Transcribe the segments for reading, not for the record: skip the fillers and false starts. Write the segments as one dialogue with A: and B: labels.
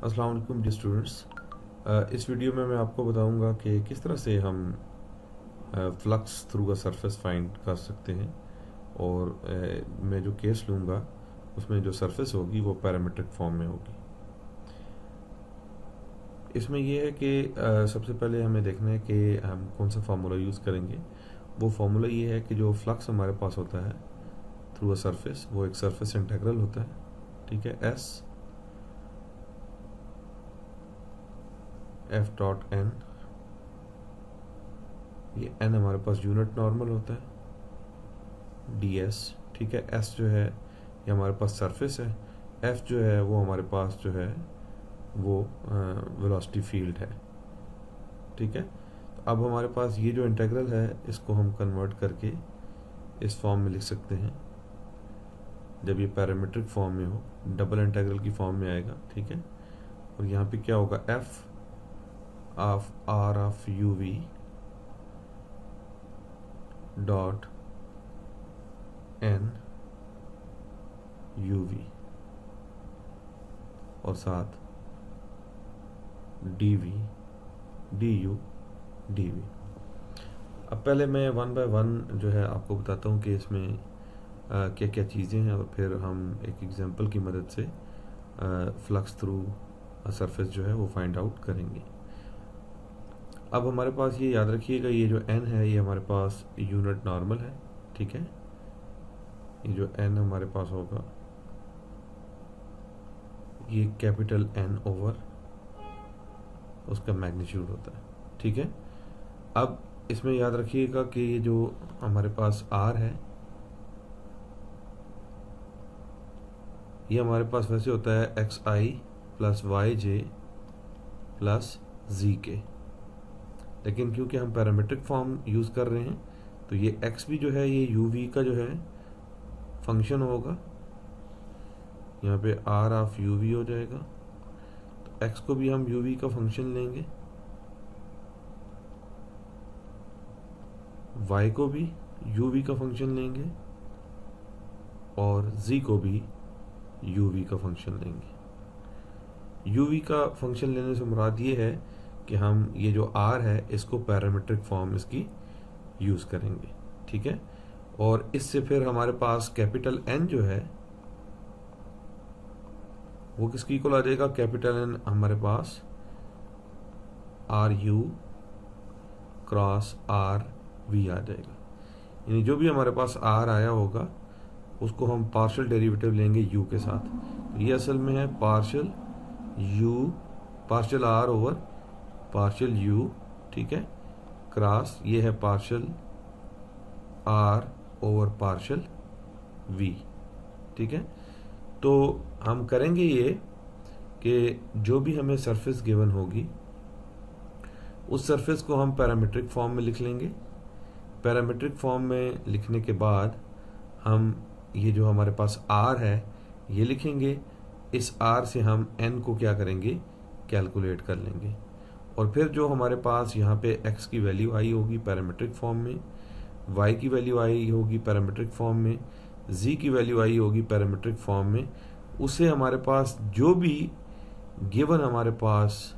A: अस्सलाम वालेकुम dear students. इस वीडियो में मैं आपको बताऊंगा कि किस तरह से हम flux through a surface find कर सकते हैं और मैं जो केस लूँगा उसमें जो सरफेस होगी वो पैरामीट्रिक फॉर्म में होगी। इसमें यह है कि सबसे पहले हमें देखना है कि हम कौन सा फार्मूला यूज़ करेंगे। वो फार्मूला ये है कि जो फ्लक्स हमारे पास होता है थ्रू अ सरफेस वो एक सरफेस इंटीग्रल होता है, ठीक है। एस एफ डॉट एन, ये एन हमारे पास यूनिट नॉर्मल होता है, डी एस, ठीक है। एस जो है ये हमारे पास सरफेस है, एफ जो है वो हमारे पास जो है वो वेलोसिटी फील्ड है, ठीक है। तो अब हमारे पास ये जो इंटीग्रल है इसको हम कन्वर्ट करके इस फॉर्म में लिख सकते हैं। जब ये पैरामीट्रिक फॉर्म में हो, डबल इंटीग्रल की फॉर्म में आएगा, ठीक है। और यहाँ पे क्या होगा, f of r of u v dot n u v और साथ d v d u d v. अब पहले मैं वन बाय वन जो है आपको बताता हूँ कि इसमें क्या क्या चीज़ें हैं और फिर हम एक एग्जांपल की मदद से फ्लक्स थ्रू सरफेस जो है वो फाइंड आउट करेंगे। अब हमारे पास ये याद रखिएगा, ये जो n है ये हमारे पास यूनिट नॉर्मल है, ठीक है। ये जो n हमारे पास होगा ये कैपिटल N ओवर उसका मैग्नीट्यूड होता है, ठीक है। अब इसमें याद रखिएगा कि ये जो हमारे पास R है ये हमारे पास वैसे होता है एक्स आई प्लस वाई जे प्लस जी के, लेकिन क्योंकि हम पैरामीट्रिक फॉर्म यूज़ कर रहे हैं तो ये x भी जो है ये यू वी का जो है फंक्शन होगा, यहाँ पे r ऑफ यू वी हो जाएगा। तो x को भी हम यू वी का फंक्शन लेंगे, y को भी यू वी का फंक्शन लेंगे और z को भी यू वी का फंक्शन लेंगे। यू वी का फंक्शन लेने से मुराद ये है कि हम ये जो r है इसको पैरामीट्रिक फॉर्म इसकी यूज़ करेंगे, ठीक है। और इससे फिर हमारे पास कैपिटल N जो है वो किसकी इक्वल आ जाएगा, कैपिटल N हमारे पास are U cross are V आ जाएगा। यानी जो भी हमारे पास r आया होगा उसको हम पार्शियल डेरिवेटिव लेंगे u के साथ। तो ये असल में है partial u partial r over partial u, ठीक है, क्रॉस ये है partial r over partial v, ठीक है। तो हम करेंगे ये कि जो भी हमें सरफेस गिवन होगी उस सरफेस को हम पैरामीट्रिक फॉर्म में लिख लेंगे। पैरामीट्रिक फॉर्म में लिखने के बाद हम ये जो हमारे पास r है ये लिखेंगे, इस r से हम n को क्या करेंगे, कैलकुलेट कर लेंगे। और फिर जो हमारे पास यहाँ पे x की वैल्यू आई होगी पैरामीट्रिक फॉर्म में, y की वैल्यू आई होगी पैरामीट्रिक फॉर्म में, z की वैल्यू आई होगी पैरामीट्रिक फॉर्म में, उसे हमारे पास जो भी गिवन हमारे पास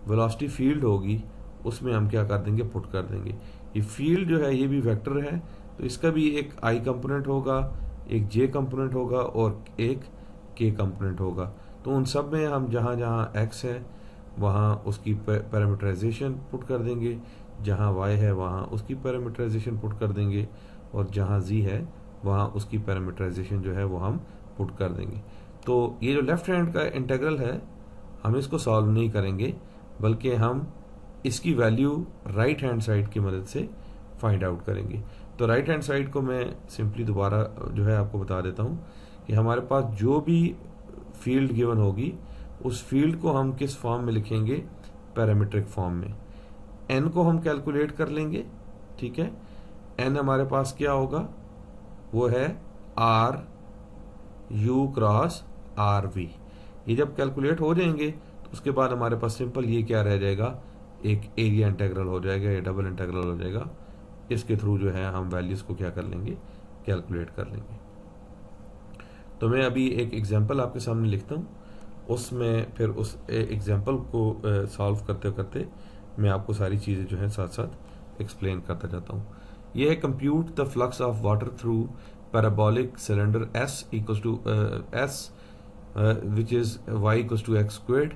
A: वेलोसिटी फील्ड होगी उसमें हम क्या कर देंगे, पुट कर देंगे। ये फील्ड जो है ये भी वेक्टर है तो इसका भी एक आई कंपोनेंट होगा, एक जे कंपोनेंट होगा और एक के कंपोनेंट होगा। तो उन सब में हम जहाँ जहाँ एक्स है वहाँ उसकी पैरामीटराइजेशन पुट कर देंगे, जहाँ वाई है वहाँ उसकी पैरामीटराइजेशन पुट कर देंगे और जहाँ जी है वहाँ उसकी पैरामीटराइजेशन जो है वो हम पुट कर देंगे। तो ये जो लेफ्ट हैंड का इंटीग्रल है हम इसको सॉल्व नहीं करेंगे बल्कि हम इसकी वैल्यू राइट हैंड साइड की मदद से फाइंड आउट करेंगे। तो राइट हैंड साइड को मैं सिंपली दोबारा जो है आपको बता देता हूँ कि हमारे पास जो भी फील्ड गिवन होगी उस फील्ड को हम किस फॉर्म में लिखेंगे, पैरामीट्रिक फॉर्म में। n को हम कैलकुलेट कर लेंगे, ठीक है। n हमारे पास क्या होगा, वो है r u cross are v. ये जब कैलकुलेट हो जाएंगे तो उसके बाद हमारे पास सिंपल ये क्या रह जाएगा, एक एरिया इंटीग्रल हो जाएगा या डबल इंटीग्रल हो जाएगा। इसके थ्रू जो है हम वैल्यूज को क्या कर लेंगे, कैलकुलेट कर लेंगे। तो मैं अभी एक एग्जांपल आपके सामने लिखता हूँ उसमें फिर उस एग्जाम्पल को सॉल्व करते करते मैं आपको सारी चीज़ें जो है साथ साथ एक्सप्लेन करता जाता हूँ। यह है compute the flux of water through parabolic cylinder s equals to s which is y equals to x squared,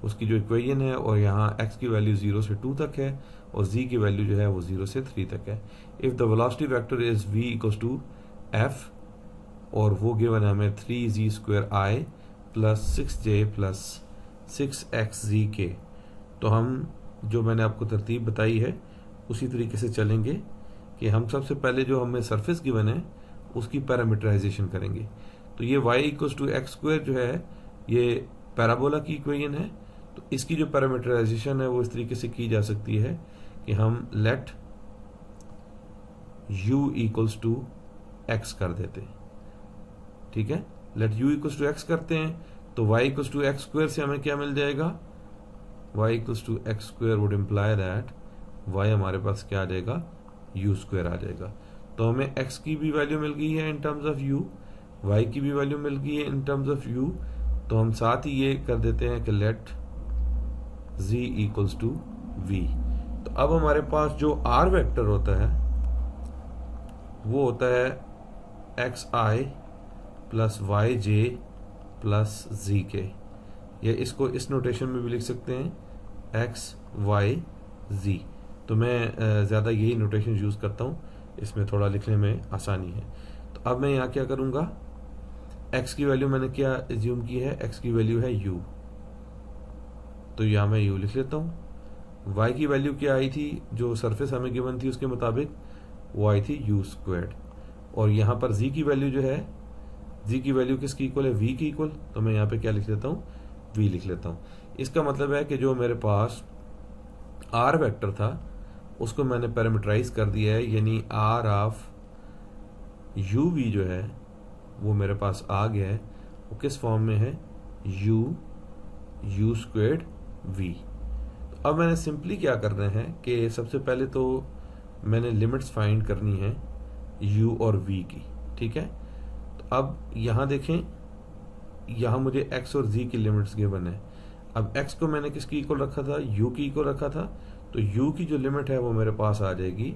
A: उसकी जो इक्वेशन है, और यहाँ x की वैल्यू 0 से 2 तक है और z की वैल्यू जो है वो 0 से 3 तक है। If the velocity vector is v equals to f, और वो गिवन है हमें 3z² plus 6j plus 6xzk, तो हम जो मैंने आपको तरतीब बताई है उसी तरीके से चलेंगे कि हम सबसे पहले जो हमें सरफेस गिवन है उसकी पैरामीटराइजेशन करेंगे। तो ये y equals to x square जो है ये पैराबोला की इक्वेशन है, तो इसकी जो पैरामीटराइजेशन है वो इस तरीके से की जा सकती है कि हम let u equals to x कर देते हैं। ठीक है, let u equals to x करते हैं तो y equals to x square से हमें क्या मिल जाएगा, y equals to x square would imply that y हमारे पास क्या आ जाएगा, u स्क्वायर आ जाएगा। तो हमें x की भी वैल्यू मिल गई है in terms of u, y की भी वैल्यू मिल गई है इन टर्म्स ऑफ u, तो हम साथ ही ये कर देते हैं कि let z equals to v। तो अब हमारे पास जो r वेक्टर होता है वो होता है xi plus yj plus zk, या इसको इस नोटेशन में भी लिख सकते हैं x y z। तो मैं ज़्यादा यही नोटेशन यूज़ करता हूँ, इसमें थोड़ा लिखने में आसानी है। तो अब मैं यहाँ क्या करूँगा, x की वैल्यू मैंने क्या एज्यूम की है, x की वैल्यू है u, तो यहाँ मैं u लिख लेता हूँ। y की वैल्यू क्या आई थी, जो सरफेस हमें गिवन थी उसके मुताबिक वो आई थी u स्क्वायर्ड, और यहाँ पर z की वैल्यू जो है, z की वैल्यू किसकी इक्वल है, v की इक्वल, तो मैं यहाँ पे क्या लिख लेता हूँ, v लिख लेता हूँ। इसका मतलब है कि जो मेरे पास r वेक्टर था उसको मैंने पैरामीटराइज कर दिया है, यानी r ऑफ uv जो है वो मेरे पास आ गया है, वो किस फॉर्म में है, u स्क्वेयर्ड v। तो अब मैंने सिंपली क्या करना है कि सबसे पहले तो मैंने लिमिट्स फाइंड करनी है u और v की। ठीक है, तो अब यहाँ देखें, यहाँ मुझे x और z की लिमिट्स गिवन है। अब x को मैंने किसकी इक्वल रखा था, u की इक्वल रखा था, तो u की जो लिमिट है वो मेरे पास आ जाएगी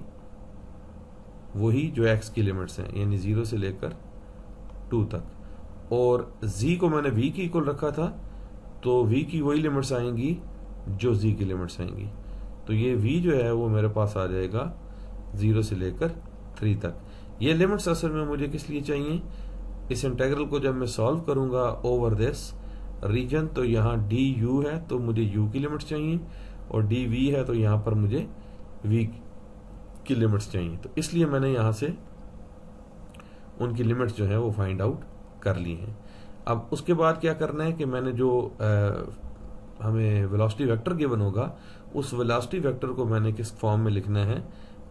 A: वही जो x की लिमिट्स हैं, यानी 0 से लेकर 2 तक, और z को मैंने v की इक्वल रखा था, तो v की वही लिमिट्स आएंगी जो z की लिमिट्स आएंगी। तो ये v जो है वो मेरे पास आ जाएगा 0 से लेकर 3 तक। ये लिमिट्स असल में मुझे किस लिए चाहिए, इस इंटीग्रल को जब मैं सॉल्व करूंगा ओवर दिस रीजन, तो यहाँ du है तो मुझे u की लिमिट्स चाहिए, और dv है तो यहाँ पर मुझे v की लिमिट्स चाहिए। तो इसलिए मैंने यहाँ से उनकी लिमिट्स जो है वो फाइंड आउट कर ली हैं। अब उसके बाद क्या करना है कि मैंने जो हमें वेलोसिटी वेक्टर गिवन होगा, उस वेलोसिटी वेक्टर को मैंने किस फॉर्म में लिखना है,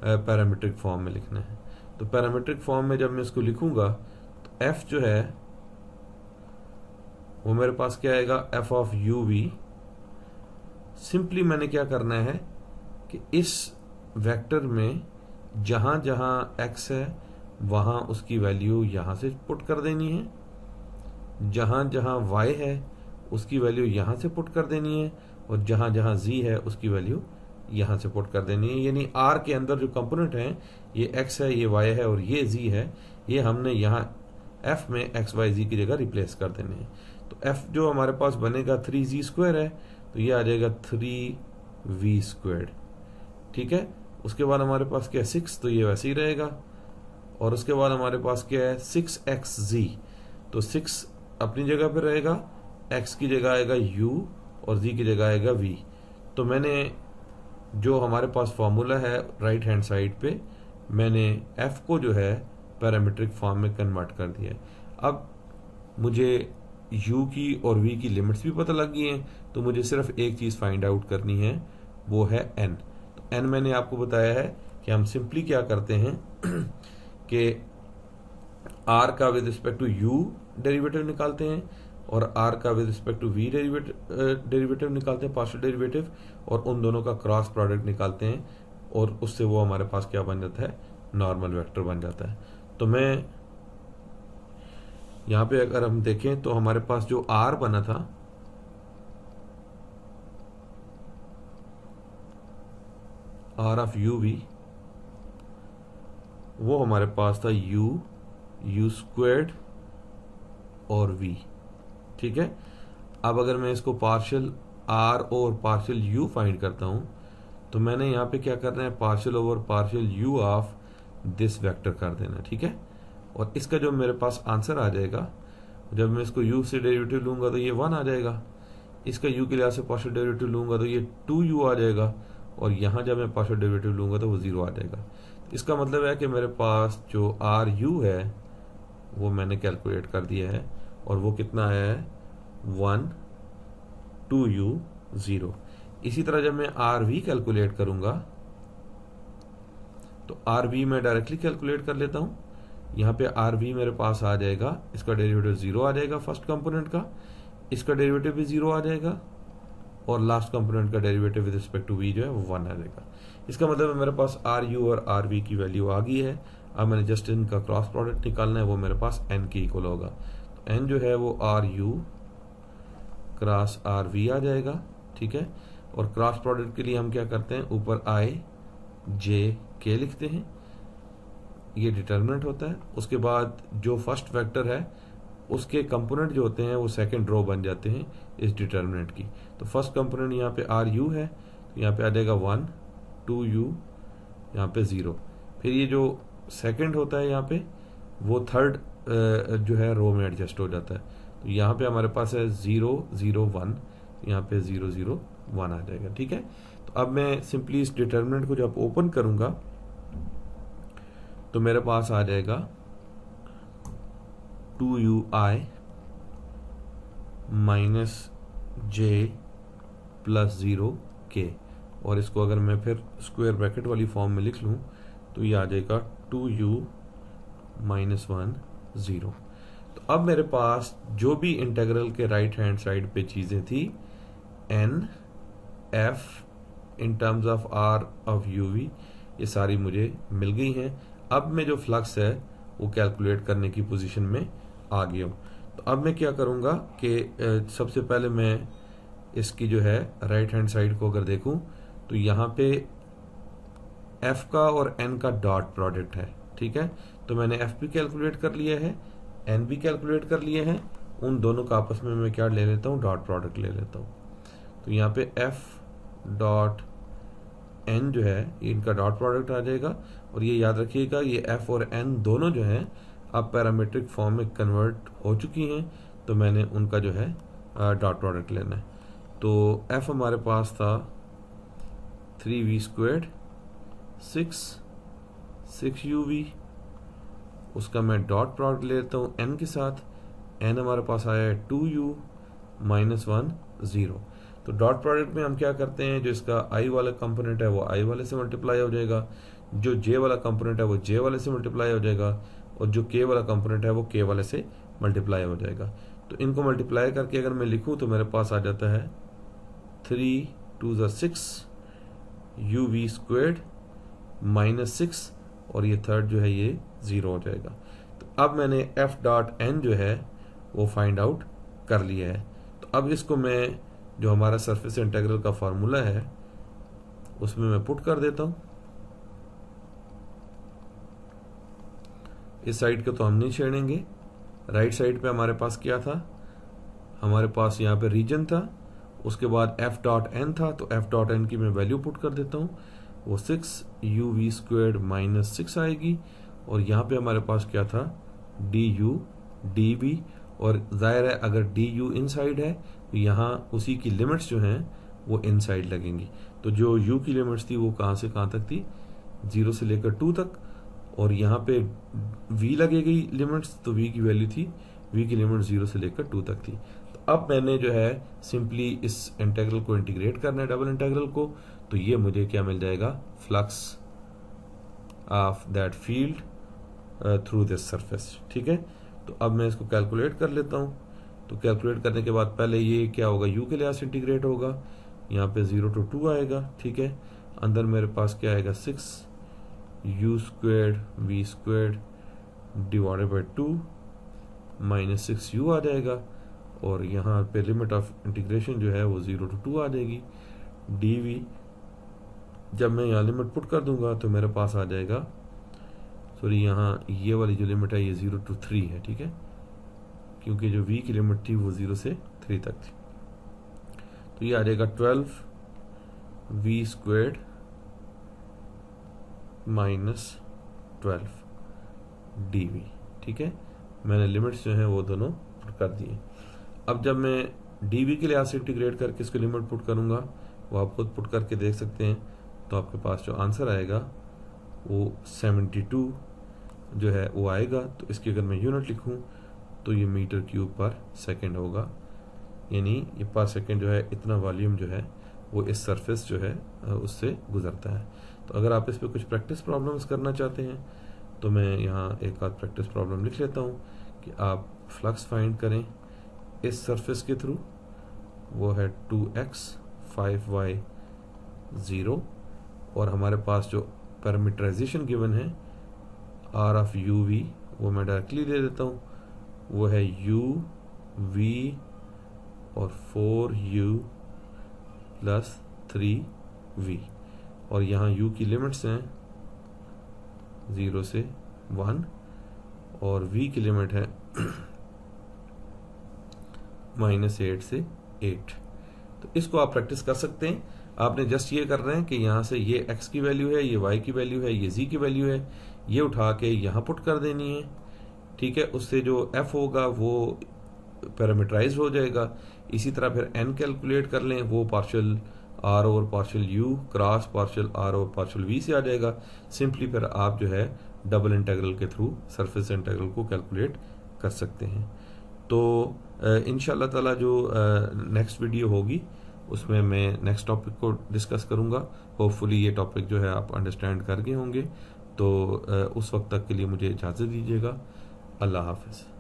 A: पैरामीट्रिक फॉर्म में लिखना है। तो पैरामीट्रिक फॉर्म में जब मैं इसको लिखूंगा तो f जो है वो मेरे पास क्या आएगा, f ऑफ uv। सिंपली मैंने क्या करना है कि इस वेक्टर में जहां जहां x है वहां उसकी वैल्यू यहां से पुट कर देनी है, जहां जहां y है उसकी वैल्यू यहां से पुट कर देनी है, और जहां जहां z है उसकी वैल्यू यहां से पुट कर देनी है। यानी r के अंदर जो कंपोनेंट हैं, ये x है, ये y है और ये z है, ये हमने यहाँ f में x y z की जगह रिप्लेस कर देने हैं। तो f जो हमारे पास बनेगा 3z स्क्वायर है, तो ये आ जाएगा 3v स्क्वायर्ड। ठीक है, उसके बाद हमारे पास क्या है 6, तो ये वैसे ही रहेगा, और उसके बाद हमारे पास क्या है 6xz, तो 6 अपनी जगह पर रहेगा, x की जगह आएगा u और z की जगह आएगा v। तो मैंने जो हमारे पास फॉर्मूला है राइट हैंड साइड पे, मैंने f को जो है पैरामीट्रिक फॉर्म में कन्वर्ट कर दिया है। अब मुझे u की और v की लिमिट्स भी पता लग गई हैं, तो मुझे सिर्फ एक चीज़ फाइंड आउट करनी है, वो है n। तो n मैंने आपको बताया है कि हम सिंपली क्या करते हैं कि r का with respect to u derivative निकालते हैं, और r का with respect to v derivative निकालते हैं, पार्शियल डेरिवेटिव, और उन दोनों का क्रॉस प्रोडक्ट निकालते हैं, और उससे वो हमारे पास क्या बन जाता है, नॉर्मल वेक्टर बन जाता है। तो मैं यहाँ पे अगर हम देखें तो हमारे पास जो r बना था आर ऑफ यू वी, वो हमारे पास था यू स्क्वेर्ड और वी, ठीक है। अब अगर मैं इसको पार्शियल आर और पार्शियल यू फाइंड करता हूं तो मैंने यहाँ पे क्या करना है, partial over partial you of this vector कर देना, ठीक है। और इसका जो मेरे पास आंसर आ जाएगा, जब मैं इसको u से डेरिवेटिव लूंगा तो ये 1 आ जाएगा, इसका u के लिहाज से पार्शियल डेरिवेटिव लूंगा तो ये 2u आ जाएगा, और यहाँ जब मैं पार्शियल डेरिवेटिव लूंगा तो वो 0 आ जाएगा। इसका मतलब है कि मेरे पास जो आर यू है वो मैंने कैलकुलेट कर दिया है, और वो कितना है 1 2u 0। इसी तरह जब मैं आर वी कैलकुलेट करूंगा तो आर वी मैं डायरेक्टली कैलकुलेट कर लेता हूं। यहाँ पे आर वी मेरे पास आ जाएगा, इसका डेरिवेटिव 0 आ जाएगा फर्स्ट कंपोनेंट का, इसका डेरिवेटिव भी 0 आ जाएगा, और लास्ट कंपोनेंट का derivative with respect to v जो है वो 1 आ जाएगा। इसका मतलब मेरे पास आर यू और आर वी की वैल्यू आ गई है। अब मैंने जस्ट इनका क्रॉस प्रोडक्ट निकालना है, वो मेरे पास एन के इक्वल होगा। तो एन जो है वो R U cross are V आ जाएगा, ठीक है। और क्रॉस प्रोडक्ट के लिए हम क्या करते हैं, ऊपर आई जे के लिखते हैं, ये डिटर्मिनेंट होता है। उसके बाद जो फर्स्ट वेक्टर है उसके कंपोनेंट जो होते हैं वो सेकंड रो बन जाते हैं इस डिटर्मिनेंट की। तो फर्स्ट कंपोनेंट यहाँ पे आर यू है, तो यहाँ पे आ जाएगा 1 2u, यहाँ पे 0। फिर ये जो सेकंड होता है यहाँ पे वो थर्ड जो है रो में एडजस्ट हो जाता है। तो यहाँ पे हमारे पास है 0 0 1, यहाँ पे 0 0 1 आ जाएगा, ठीक है। तो अब मैं सिंपली इस डिटर्मिनेंट को जब ओपन करूंगा तो मेरे पास आ जाएगा 2ui माइनस जे प्लस 0k, और इसको अगर मैं फिर स्क्वायर ब्रैकेट वाली फॉर्म में लिख लूं तो ये आ जाएगा 2u माइनस 1 0। तो अब मेरे पास जो भी इंटीग्रल के राइट हैंड साइड पे चीजें थी n f in terms of r of uv, ये सारी मुझे मिल गई हैं। अब मैं जो फ्लक्स है वो कैलकुलेट करने की पोजीशन में आ गया हूं। तो अब मैं क्या करूंगा कि सबसे पहले मैं इसकी जो है राइट हैंड साइड को अगर देखूं तो यहाँ पे f का और n का डॉट प्रोडक्ट है, ठीक है। तो मैंने f भी कैलकुलेट कर लिया है, n भी कैलकुलेट कर लिया है, उन दोनों का आपस में मैं क्या ले लेता हूँ, डॉट प्रोडक्ट ले लेता हूँ। तो यहाँ पे f डॉट n जो है इनका डॉट प्रोडक्ट आ जाएगा, और ये याद रखिएगा ये f और n दोनों जो हैं अब पैरामीट्रिक फॉर्म में कन्वर्ट हो चुकी हैं, तो मैंने उनका जो है डॉट प्रोडक्ट लेना है। तो f हमारे पास था 3v स्क्वेर्ड 6uv, उसका मैं डॉट प्रोडक्ट ले लेता हूँ n के साथ। n हमारे पास आया है 2u माइनस 1 0। तो डॉट प्रोडक्ट में हम क्या करते हैं, जो इसका i वाला कंपोनेंट है वो i वाले से मल्टीप्लाई हो जाएगा, जो j वाला कंपोनेंट है वो j वाले से मल्टीप्लाई हो जाएगा, और जो k वाला कंपोनेंट है वो k वाले से मल्टीप्लाई हो जाएगा। तो इनको मल्टीप्लाई करके अगर मैं लिखूं तो मेरे पास आ जाता है 3 2 6 uv स्क्वेर्ड माइनस 6, और ये थर्ड जो है ये 0 हो जाएगा। तो अब मैंने f डॉट n जो है वो फाइंड आउट कर लिया है। तो अब इसको मैं जो हमारा सरफेस इंटीग्रल का फार्मूला है उसमें मैं पुट कर देता हूं। इस साइड को तो हम नहीं छेड़ेंगे, राइट साइड पे हमारे पास क्या था, हमारे पास यहाँ पे रीजन था, उसके बाद f डॉट n था, तो f डॉट n की मैं वैल्यू पुट कर देता हूँ, वो 6uv स्क्वेर्ड माइनस 6 आएगी, और यहाँ पे हमारे पास क्या था du dv, और जाहिर है अगर du इनसाइड है तो यहाँ उसी की लिमिट्स जो हैं वो इनसाइड लगेंगी। तो जो u की लिमिट्स थी वो कहाँ से कहाँ तक थी, 0 से लेकर 2 तक, और यहाँ पे v लगेगी लिमिट्स, तो v की वैल्यू थी, v की लिमिट 0 से लेकर 2 तक थी। तो अब मैंने जो है सिंपली इस इंटीग्रल को इंटीग्रेट करना है, डबल इंटीग्रल को, तो ये मुझे क्या मिल जाएगा, flux of that field through this surface, ठीक है। तो अब मैं इसको कैलकुलेट कर लेता हूँ। तो कैलकुलेट करने के बाद पहले ये क्या होगा, u के लिहाज से इंटीग्रेट होगा, यहाँ पे 0 to 2 आएगा, ठीक है। अंदर मेरे पास क्या आएगा 6u squared v squared divided by 2 minus 6u आ जाएगा, और यहाँ पे लिमिट ऑफ इंटीग्रेशन जो है वो 0 to 2 आ जाएगी, dv जब मैं यहाँ लिमिट पुट कर दूंगा तो मेरे पास आ जाएगा, सॉरी यहाँ ये वाली जो लिमिट है ये 0 to 3 है, ठीक है, क्योंकि जो v की लिमिट थी वो 0 से 3 तक थी। तो ये आ जाएगा 12v² माइनस 12dv, ठीक है। मैंने लिमिट्स जो हैं वो दोनों पुट कर दिए। अब जब मैं dv के लिहाज से इंटीग्रेट करके इसको लिमिट पुट करूंगा, वो आप खुद पुट करके देख सकते हैं, तो आपके पास जो आंसर आएगा वो 72 जो है वो आएगा। तो इसकी अगर मैं यूनिट लिखूं तो ये मीटर क्यूब पर सेकंड होगा, यानी ये पर सेकंड जो है इतना वॉल्यूम जो है वो इस सरफेस जो है उससे गुजरता है। तो अगर आप इस पर कुछ प्रैक्टिस प्रॉब्लम्स करना चाहते हैं तो मैं यहाँ एक आध प्रैक्टिस प्रॉब्लम लिख लेता हूँ कि आप फ्लक्स फाइंड करें इस सरफेस के थ्रू। वो है 2x 5y 0, और हमारे पास जो पैरामीटराइजेशन गिवन है r ऑफ u v वो मैं डायरेक्टली ले देता हूँ, वो है u v और 4u प्लस 3v, और यहाँ u की लिमिट्स हैं 0 से 1 और v की लिमिट है -8 से 8। तो इसको आप प्रैक्टिस कर सकते हैं। आपने जस्ट ये कर रहे हैं कि यहाँ से ये x की वैल्यू है, ये y की वैल्यू है, ये z की वैल्यू है, ये उठा के यहाँ पुट कर देनी है, ठीक है। उससे जो f होगा वो पैरामीटराइज हो जाएगा। इसी तरह फिर n कैलकुलेट कर लें, वो partial r over partial u cross partial r over partial v से आ जाएगा। सिंपली फिर आप जो है डबल इंटीग्रल के थ्रू सरफेस इंटीग्रल को कैलकुलेट कर सकते हैं। तो इंशाल्लाह ताला जो नेक्स्ट वीडियो होगी उसमें मैं नेक्स्ट टॉपिक को डिस्कस करूंगा। होपफुली ये टॉपिक जो है आप अंडरस्टैंड कर गए होंगे। तो उस वक्त तक के लिए मुझे इजाज़त दीजिएगा। अल्लाह हाफ़िज़।